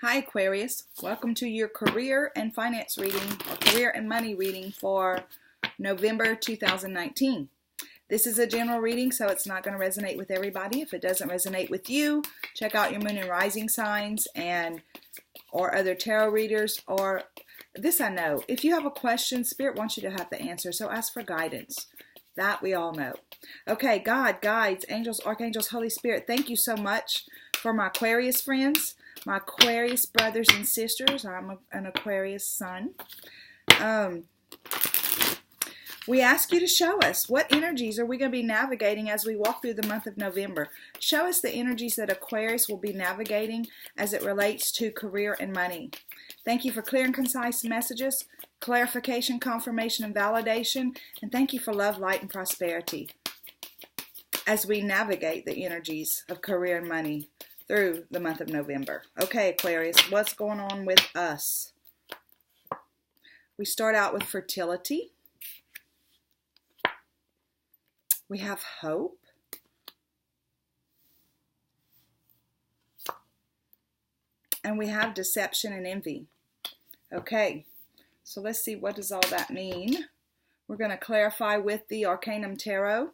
Hi Aquarius, welcome to your career and finance reading or career and money reading for November 2019. This is a general reading, so it's not going to resonate with everybody. If it doesn't resonate with you, check out your moon and rising signs or other tarot readers. Or this I know, if you have a question, Spirit wants you to have the answer, so ask for guidance. That we all know. Okay, God, guides, angels, archangels, Holy Spirit, thank you so much for my Aquarius friends, my Aquarius brothers and sisters. I'm an Aquarius sun. We ask you to show us what energies are we going to be navigating as we walk through the month of November. Show us the energies that Aquarius will be navigating as it relates to career and money. Thank you for clear and concise messages, clarification, confirmation, and validation. And thank you for love, light, and prosperity as we navigate the energies of career and money through the month of November. Okay, Aquarius, what's going on with us? We start out with fertility. We have hope. And we have deception and envy. Okay, so let's see, what does all that mean? We're going to clarify with the Arcanum Tarot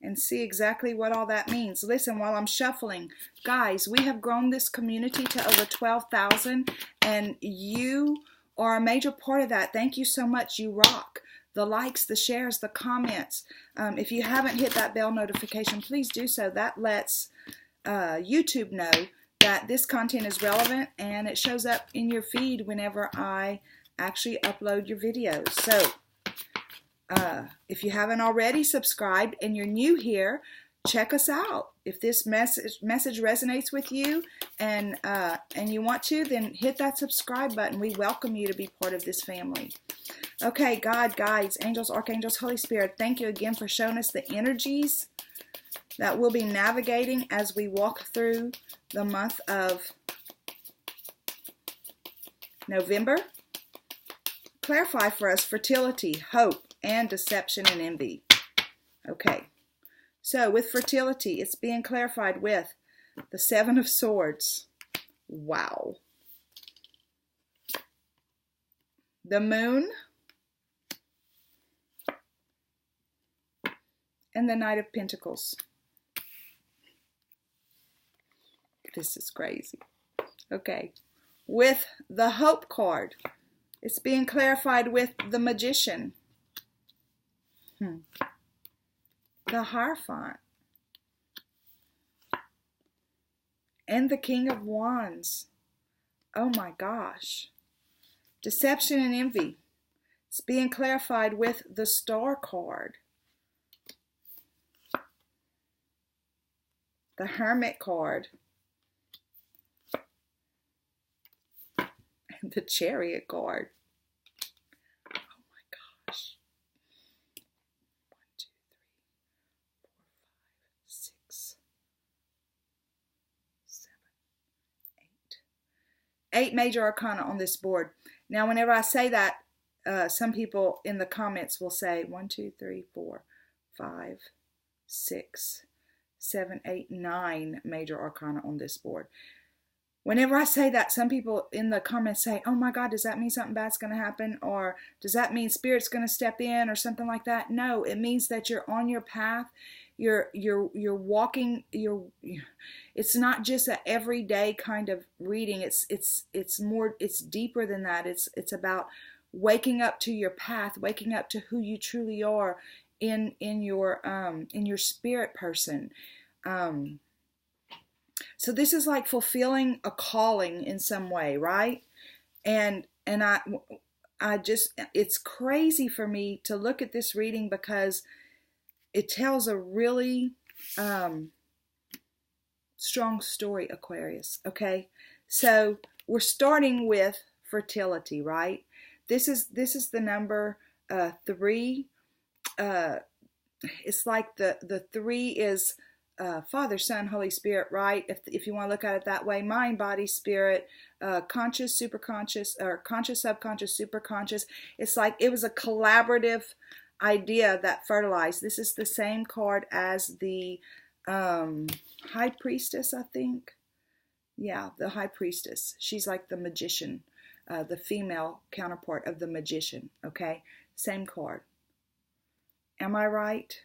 and see exactly what all that means. Listen, while I'm shuffling, guys, we have grown this community to over 12,000, and you are a major part of that. Thank you so much. You rock. The likes, the shares, the comments. If you haven't hit that bell notification, please do so. That lets YouTube know that this content is relevant, and it shows up in your feed whenever I actually upload your videos. So if you haven't already subscribed and you're new here, check us out. If this message resonates with you and you want to, then hit that subscribe button. We welcome you to be part of this family. Okay, God, guides, angels, archangels, Holy Spirit, thank you again for showing us the energies that we'll be navigating as we walk through the month of November. Clarify for us fertility, hope, and deception and envy. Okay, so with fertility, it's being clarified with the Seven of Swords. Wow. The Moon and the Knight of Pentacles. This is crazy. Okay, with the Hope card, it's being clarified with the Magician. The Hierophant. And the King of Wands. Oh my gosh. Deception and envy. It's being clarified with the Star card. The Hermit card. And the Chariot card. Oh my gosh. 1, 2, 3, 4, 5, 6, 7, 8. 8 major arcana on this board. Now, whenever I say that, some people in the comments will say 1, 2, 3, 4, 5, 6, 7, 8, 9 major arcana on this board. Whenever I say that, some people in the comments say, oh my God, does that mean something bad's going to happen? Or does that mean Spirit's going to step in or something like that? No, it means that you're on your path. You're walking. It's not just an everyday kind of reading. It's more. It's deeper than that. It's about waking up to your path, waking up to who you truly are in your spirit person. So this is like fulfilling a calling in some way, right? And I just, it's crazy for me to look at this reading because it tells a really strong story, Aquarius. Okay, so we're starting with fertility, right? This is the number 3. It's like the 3 is Father, Son, Holy Spirit, right? If you want to look at it that way, mind, body, spirit, conscious, superconscious, or conscious, subconscious, superconscious. It's like it was a collaborative idea that fertilized. This is the same card as the High Priestess, I think. Yeah, the high priestess. She's like the magician, the female counterpart of the magician. Okay, same card. Am I right?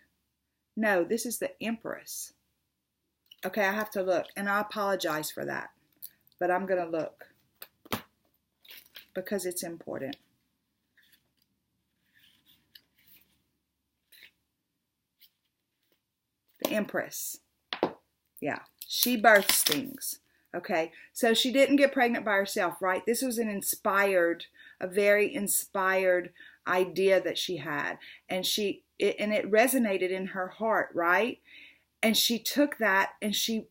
No, this is the empress. Okay, I have to look, and I apologize for that, but I'm going to look because it's important. The empress. Yeah, she births things. Okay, so she didn't get pregnant by herself, right? This was a very inspired idea that she had, and it resonated in her heart, right? And she took that and she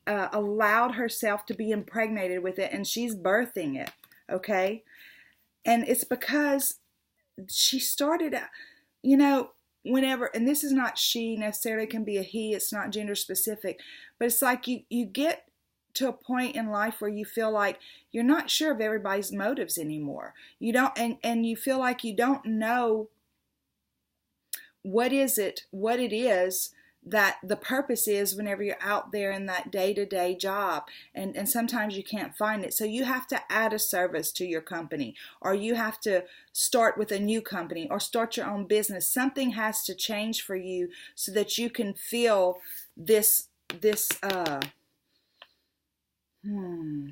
allowed herself to be impregnated with it, and she's birthing it. Okay, and it's because she started, whenever, and this is not she necessarily, can be a he, it's not gender specific, but it's like you get to a point in life where you feel like you're not sure of everybody's motives anymore. You don't, and you feel like you don't know what it is that the purpose is whenever you're out there in that day-to-day job, and sometimes you can't find it. So you have to add a service to your company, or you have to start with a new company, or start your own business. Something has to change for you so that you can feel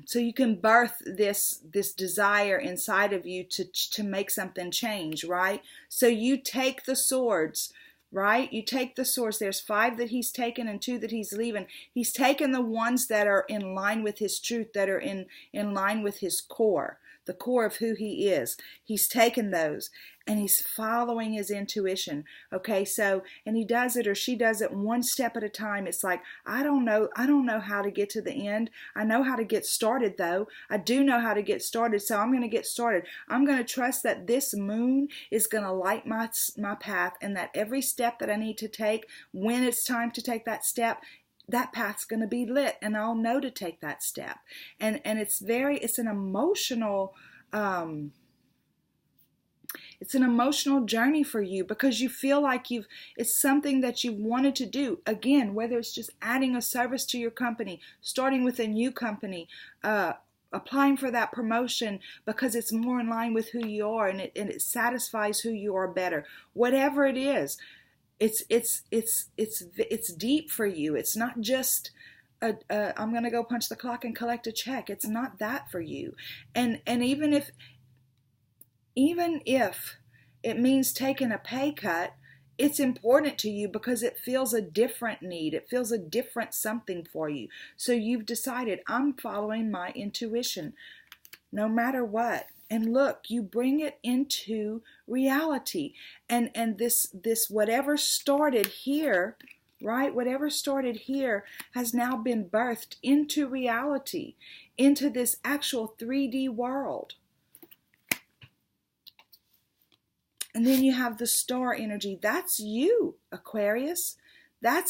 so you can birth this desire inside of you to make something change, right? So you take the swords, right? You take the swords. There's 5 that he's taken and 2 that he's leaving. He's taken the ones that are in line with his truth, that are in line with his core, the core of who he is. He's taken those and he's following his intuition. Okay, so, and he does it, or she does it, one step at a time. It's like, I don't know how to get to the end. I know how to get started though. I do know how to get started, so I'm going to get started. I'm going to trust that this moon is going to light my path, and that every step that I need to take, when it's time to take that step, that path's going to be lit, and I'll know to take that step. And it's an emotional it's an emotional journey for you, because you feel like it's something that you've wanted to do. Again, whether it's just adding a service to your company, starting with a new company, applying for that promotion because it's more in line with who you are, and it satisfies who you are better. Whatever it is, it's deep for you. It's not just I'm going to go punch the clock and collect a check. It's not that for you. And even if it means taking a pay cut, it's important to you because it feels a different need. It feels a different something for you. So you've decided, I'm following my intuition no matter what. And look, you bring it into reality. And this whatever started here, right? Whatever started here has now been birthed into reality, into this actual 3D world. And then you have the star energy. That's you, Aquarius. That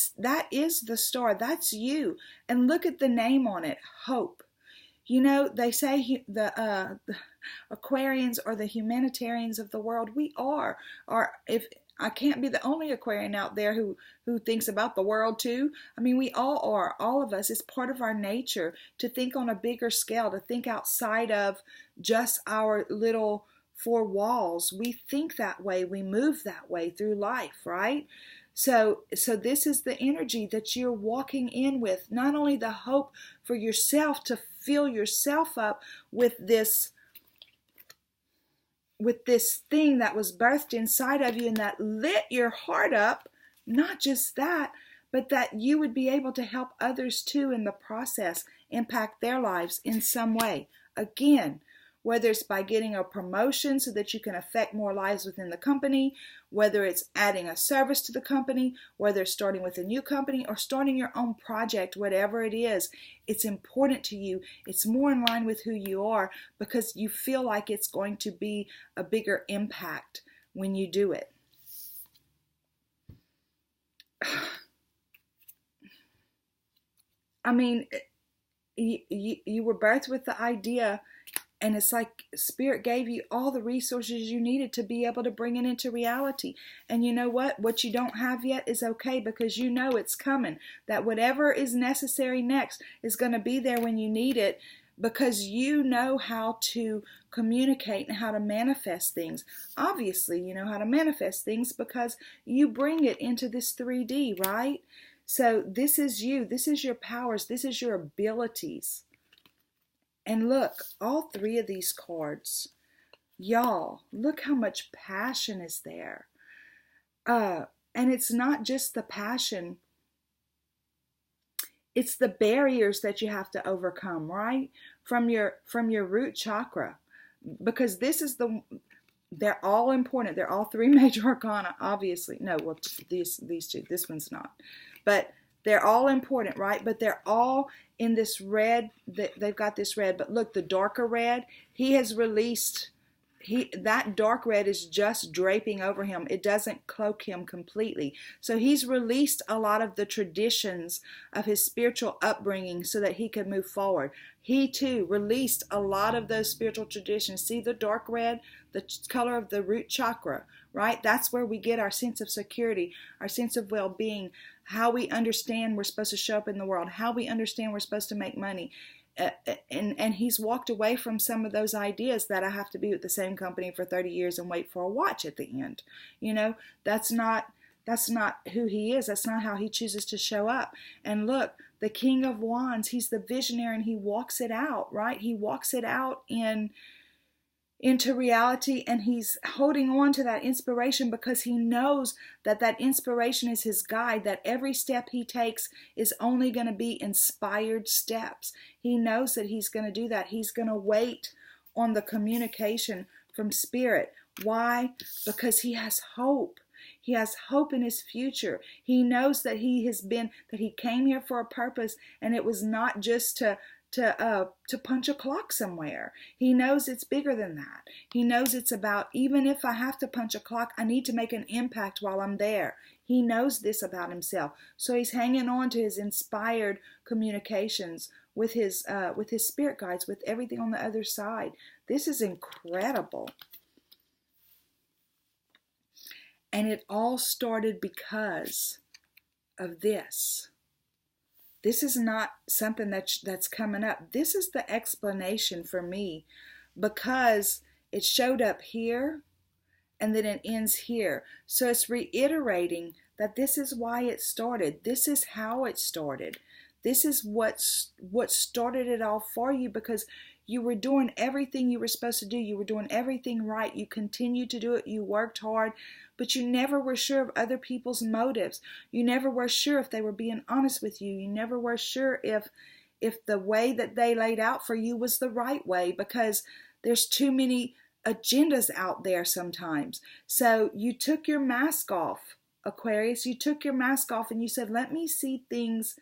is the star. That's you. And look at the name on it, Hope. You know, they say the Aquarians are the humanitarians of the world. We are. If I can't be the only Aquarian out there who thinks about the world too. I mean, we all are. All of us. It's part of our nature to think on a bigger scale, to think outside of just our little 4 walls. We think that way. We move that way through life, right? So this is the energy that you're walking in with. Not only the hope for yourself to fill yourself up with this thing that was birthed inside of you and that lit your heart up. Not just that, but that you would be able to help others too in the process, impact their lives in some way. Again, whether it's by getting a promotion so that you can affect more lives within the company, whether it's adding a service to the company, whether it's starting with a new company or starting your own project, whatever it is, it's important to you. It's more in line with who you are because you feel like it's going to be a bigger impact when you do it. I mean, you were birthed with the idea, And it's like Spirit gave you all the resources you needed to be able to bring it into reality. And you know what? What you don't have yet is okay, because you know it's coming. That whatever is necessary next is going to be there when you need it, because you know how to communicate and how to manifest things. Obviously, you know how to manifest things because you bring it into this 3D, right? So this is you. This is your powers. This is your abilities. And look, all three of these cards, y'all, look how much passion is there. And it's not just the passion, it's the barriers that you have to overcome, right? From your root chakra. Because this is they're all important. They're all three major arcana, obviously. No, well, these two, this one's not. But they're all important, right? But they're all in this red, they've got this red. But look, the darker red, he has released, that dark red is just draping over him. It doesn't cloak him completely. So he's released a lot of the traditions of his spiritual upbringing so that he could move forward. He too released a lot of those spiritual traditions. See the dark red, the color of the root chakra, right? That's where we get our sense of security, our sense of well-being, how we understand we're supposed to show up in the world, how we understand we're supposed to make money. And he's walked away from some of those ideas that I have to be with the same company for 30 years and wait for a watch at the end. You know, that's not who he is. That's not how he chooses to show up. And look, the King of Wands, he's the visionary, and he walks it out, right? He walks it out into reality, and he's holding on to that inspiration because he knows that that inspiration is his guide, that every step he takes is only going to be inspired steps. He knows that he's going to do that. He's going to wait on the communication from Spirit. Why? Because he has hope. He has hope in his future. He knows that he came here for a purpose, and it was not just to punch a clock somewhere. He knows it's bigger than that. He knows it's about, even if I have to punch a clock, I need to make an impact while I'm there. He knows this about himself. So he's hanging on to his inspired communications with his spirit guides, with everything on the other side. This is incredible. And it all started because of this. This is not something that's coming up. This is the explanation for me, because it showed up here and then it ends here. So it's reiterating that this is why it started. This is how it started. This is what started it all for you, because you were doing everything you were supposed to do. You were doing everything right. You continued to do it. You worked hard, but you never were sure of other people's motives. You never were sure if they were being honest with you. You never were sure if the way that they laid out for you was the right way, because there's too many agendas out there sometimes. So you took your mask off, Aquarius. You took your mask off and you said, let me see things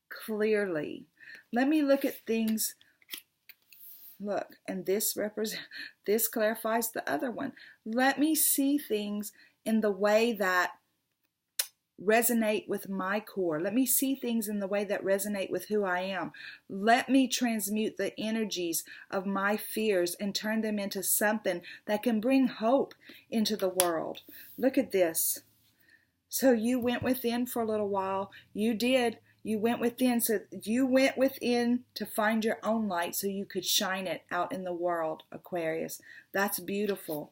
clearly. Let me look at things. Look, and this clarifies the other one. Let me see things in the way that resonate with my core. Let me see things in the way that resonate with who I am. Let me transmute the energies of my fears and turn them into something that can bring hope into the world. Look at this. So you went within for a little while. You did. You went within. So you went within to find your own light so you could shine it out in the world, Aquarius. That's beautiful.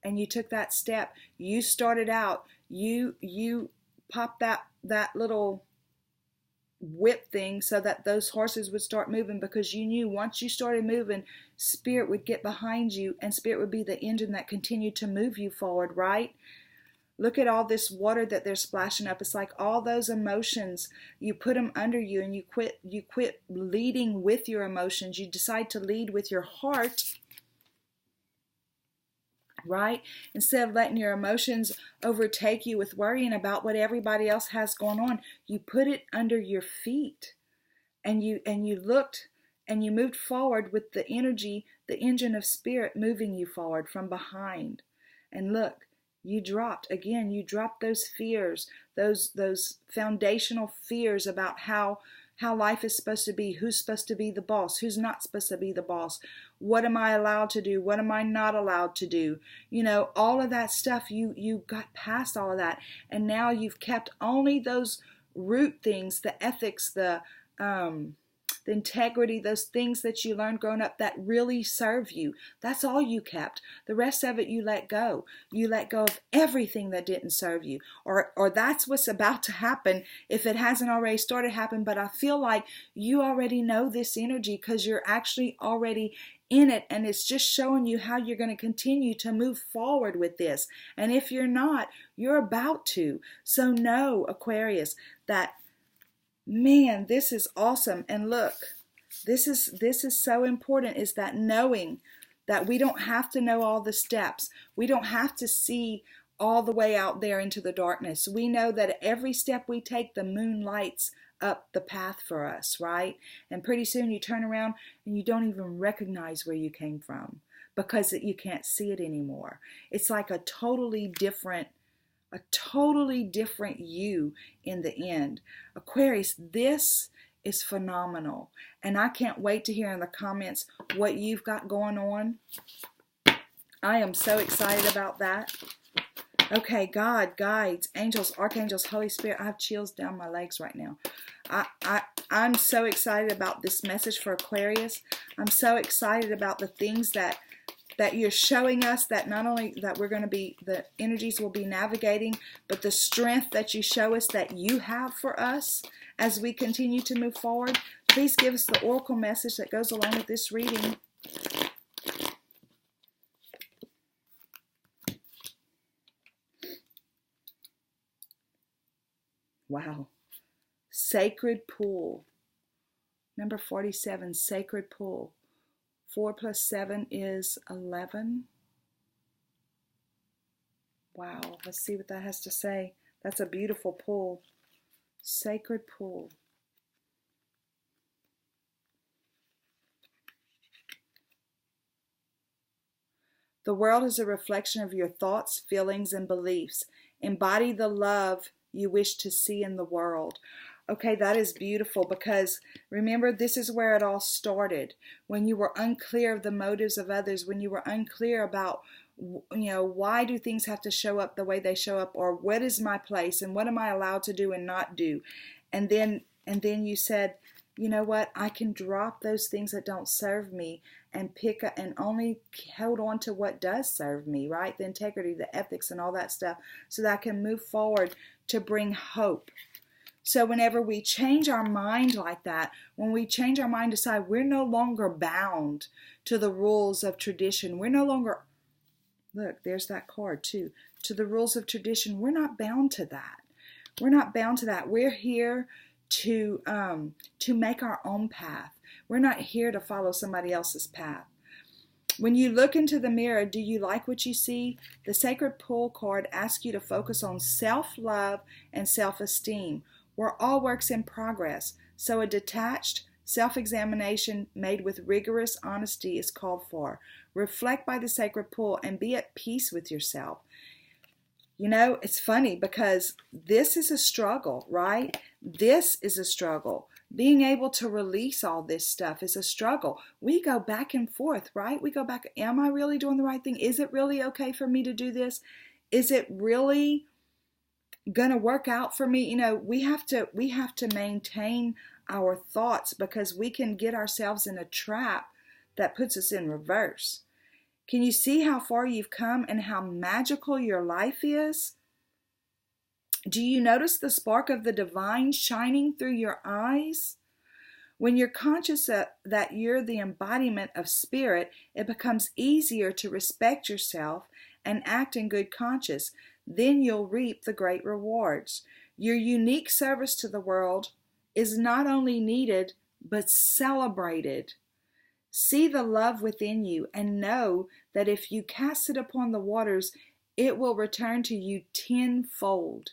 And you took that step. You started out. You popped that little whip thing so that those horses would start moving, because you knew once you started moving, Spirit would get behind you, and Spirit would be the engine that continued to move you forward, right? Look at all this water that they're splashing up. It's like all those emotions, you put them under you, and you quit leading with your emotions. You decide to lead with your heart, right? Instead of letting your emotions overtake you with worrying about what everybody else has going on, you put it under your feet, and you looked and you moved forward with the energy, the engine of Spirit moving you forward from behind. And look, you dropped those fears, those foundational fears about how how life is supposed to be, who's supposed to be the boss, who's not supposed to be the boss, what am I allowed to do, what am I not allowed to do, all of that stuff. You got past all of that, and now you've kept only those root things, the ethics, the integrity, those things that you learned growing up that really serve you. That's all you kept. The rest of it you let go. You let go of everything that didn't serve you. Or that's what's about to happen if it hasn't already started to happen. But I feel like you already know this energy because you're actually already in it, and it's just showing you how you're going to continue to move forward with this. And if you're not, you're about to. So know, Aquarius, that man, this is awesome. And look, this is so important, is that knowing that we don't have to know all the steps. We don't have to see all the way out there into the darkness. We know that every step we take, the moon lights up the path for us, right? And pretty soon you turn around and you don't even recognize where you came from because you can't see it anymore. It's like a totally different you in the end. Aquarius, this is phenomenal. And I can't wait to hear in the comments what you've got going on. I am so excited about that. Okay, God, guides, angels, archangels, Holy Spirit. I have chills down my legs right now. I'm so excited about this message for Aquarius. I'm so excited about the things that you're showing us, that not only that we're going to be, the energies will be navigating, but the strength that you show us that you have for us as we continue to move forward. Please give us the oracle message that goes along with this reading. Wow. Sacred pool. Number 47, sacred pool. 4 plus 7 is 11. Wow, let's see what that has to say. That's a beautiful pool. Sacred pool. The world is a reflection of your thoughts, feelings, and beliefs. Embody the love you wish to see in the world. Okay, that is beautiful, because remember, this is where it all started. When you were unclear of the motives of others, when you were unclear about, why do things have to show up the way they show up, or what is my place and what am I allowed to do and not do? And then you said, you know what, I can drop those things that don't serve me and pick up and only hold on to what does serve me, right? The integrity, the ethics, and all that stuff, so that I can move forward to bring hope. So whenever we change our mind like that, when we change our mind, decide we're no longer bound to the rules of tradition. We're no longer, look, there's that card too, to the rules of tradition. We're not bound to that. We're not bound to that. We're here to make our own path. We're not here to follow somebody else's path. When you look into the mirror, do you like what you see? The Sacred Pool card asks you to focus on self-love and self-esteem. We're all works in progress, so a detached self-examination made with rigorous honesty is called for. Reflect by the Sacred Pool and be at peace with yourself. It's funny because this is a struggle, right? This is a struggle. Being able to release all this stuff is a struggle. We go back and forth, right? We go back, am I really doing the right thing? Is it really okay for me to do this? Is it really gonna work out for me? We have to maintain our thoughts, because we can get ourselves in a trap that puts us in reverse. Can you see how far you've come and how magical your life is? Do you notice the spark of the divine shining through your eyes? When you're conscious that you're the embodiment of spirit, it becomes easier to respect yourself and act in good conscience. Then you'll reap the great rewards. Your unique service to the world is not only needed, but celebrated. See the love within you and know that if you cast it upon the waters, it will return to you tenfold.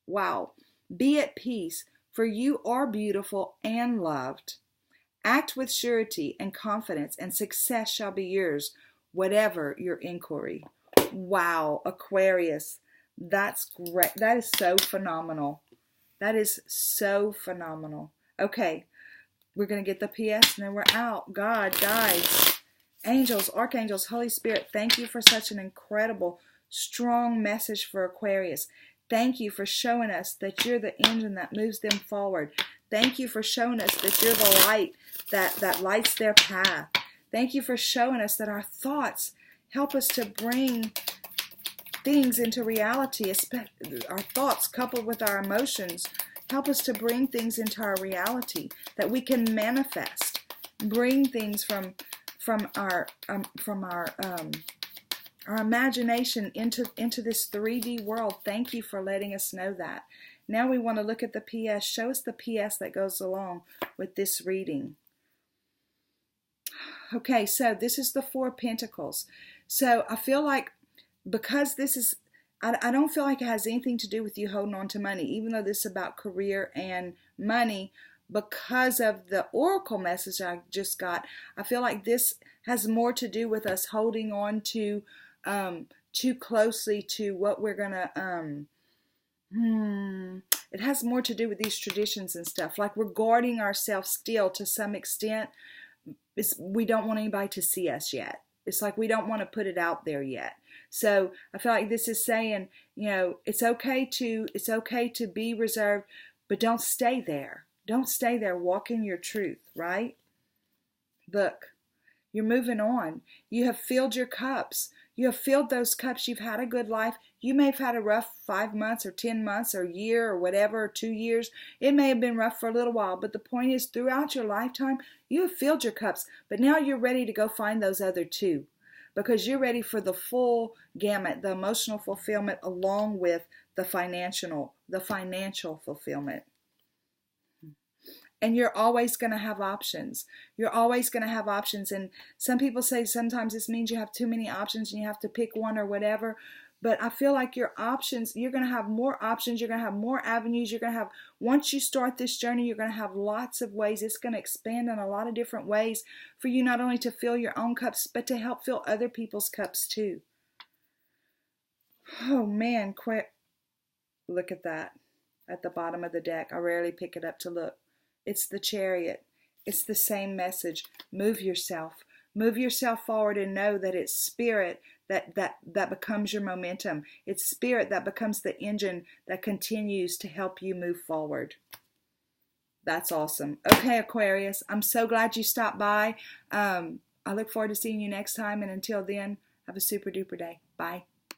Wow. Be at peace, for you are beautiful and loved. Act with surety and confidence, and success shall be yours, whatever your inquiry. Wow, Aquarius, that's great. That is so phenomenal. That is so phenomenal. Okay, we're going to get the PS and then we're out. God, guides, angels, archangels, Holy Spirit, thank you for such an incredible, strong message for Aquarius. Thank you for showing us that you're the engine that moves them forward. Thank you for showing us that you're the light that lights their path. Thank you for showing us that our thoughts help us to bring things into reality. Our thoughts coupled with our emotions help us to bring things into our reality that we can manifest. Bring things from our imagination into this 3D world. Thank you for letting us know that. Now we want to look at the PS. Show us the PS that goes along with this reading. Okay, so this is the Four of Pentacles. So I feel like because this is, I don't feel like it has anything to do with you holding on to money, even though this is about career and money. Because of the oracle message I just got, I feel like this has more to do with us holding on to too closely to what we're gonna it has more to do with these traditions and stuff, like we're guarding ourselves still to some extent. We don't want anybody to see us yet. It's like we don't want to put it out there yet. So I feel like this is saying, you know, it's okay to be reserved, but don't stay there. Don't stay there. Walk in your truth, right? Look, you're moving on. You have filled your cups. You have filled those cups. You've had a good life. You may have had a rough 5 months or 10 months or a year or whatever, or 2 years. It may have been rough for a little while, but the point is, throughout your lifetime, you have filled your cups. But now you're ready to go find those other two, because you're ready for the full gamut, the emotional fulfillment along with the financial fulfillment. And you're always going to have options. You're always going to have options. And some people say sometimes this means you have too many options and you have to pick one or whatever. But I feel like your options, you're going to have more options. You're going to have more avenues. You're going to have, once you start this journey, you're going to have lots of ways. It's going to expand in a lot of different ways for you, not only to fill your own cups, but to help fill other people's cups too. Oh man, look at that at the bottom of the deck. I rarely pick it up to look. It's the Chariot. It's the same message. Move yourself. Move yourself forward and know that it's spirit that becomes your momentum. It's spirit that becomes the engine that continues to help you move forward. That's awesome. Okay, Aquarius, I'm so glad you stopped by. I look forward to seeing you next time. And until then, have a super duper day. Bye.